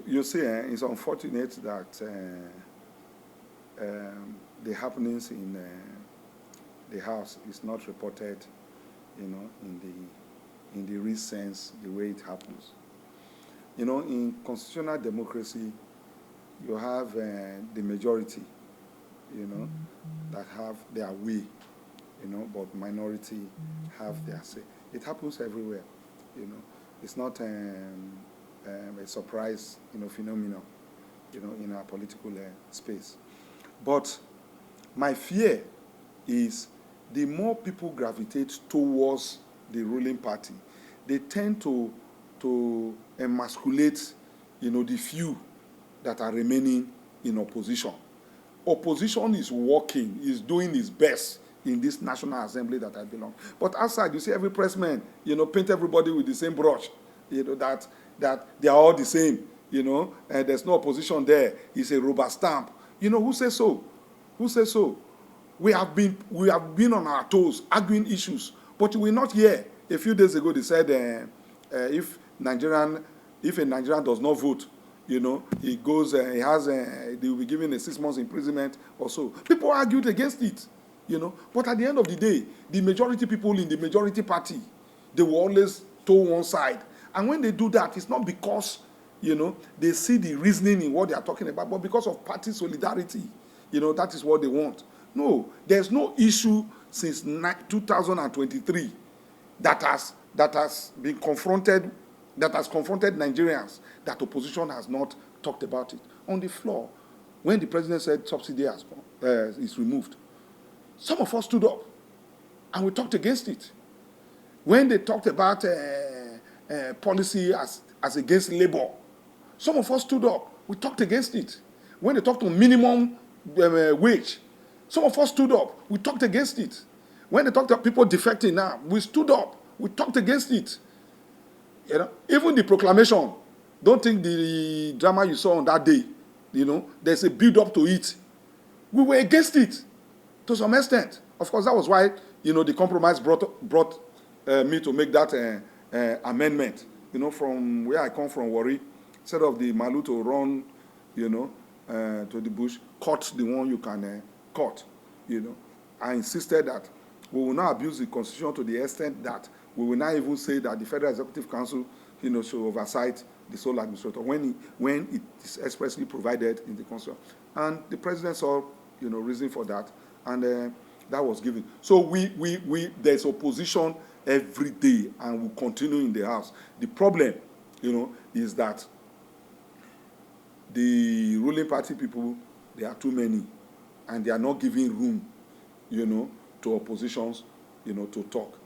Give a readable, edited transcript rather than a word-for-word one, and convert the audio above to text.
You see, it's unfortunate that the happenings in the House is not reported, in the real sense, the way it happens. In constitutional democracy, you have the majority, that have their way, but minority have their say. It happens everywhere, It's not a surprise, phenomenon, in our political space. But my fear is the more people gravitate towards the ruling party, they tend to emasculate, the few that are remaining in opposition. Opposition is working, is doing its best in this National Assembly that I belong. But outside, you see every pressman, paint everybody with the same brush, that they are all the same, and there's no opposition there. It's a rubber stamp. Who says so? Who says so? We have been on our toes, arguing issues, but we're not here. A few days ago, they said if a Nigerian does not vote, he goes, they will be given a 6 months imprisonment or so. People argued against it, But at the end of the day, the majority people in the majority party, they will always toe one side. And when they do that, it's not because, they see the reasoning in what they are talking about, but because of party solidarity. That is what they want. No, there's no issue since 2023 that has confronted Nigerians that opposition has not talked about it. On the floor, when the president said subsidy is removed, some of us stood up and we talked against it. When they talked about policy as against labor, some of us stood up, we talked against it. When they talked on minimum wage, some of us stood up, we talked against it. When they talked about people defecting now, we stood up, we talked against it. Even the proclamation, don't think the drama you saw on that day, there's a build up to it. We were against it to some extent. Of course, that was why, the compromise brought me to make that amendment. From where I come from, Warri, instead of the Malu to run, to the bush, cut the one you can cut, I insisted that we will not abuse the Constitution to the extent that we will not even say that the Federal Executive Council, should oversight the sole administrator when it is expressly provided in the Constitution. And the president saw, reason for that, and that was given. So there's opposition every day, and will continue in the House. The problem, is that the ruling party people, there are too many, and they are not giving room, to oppositions, to talk.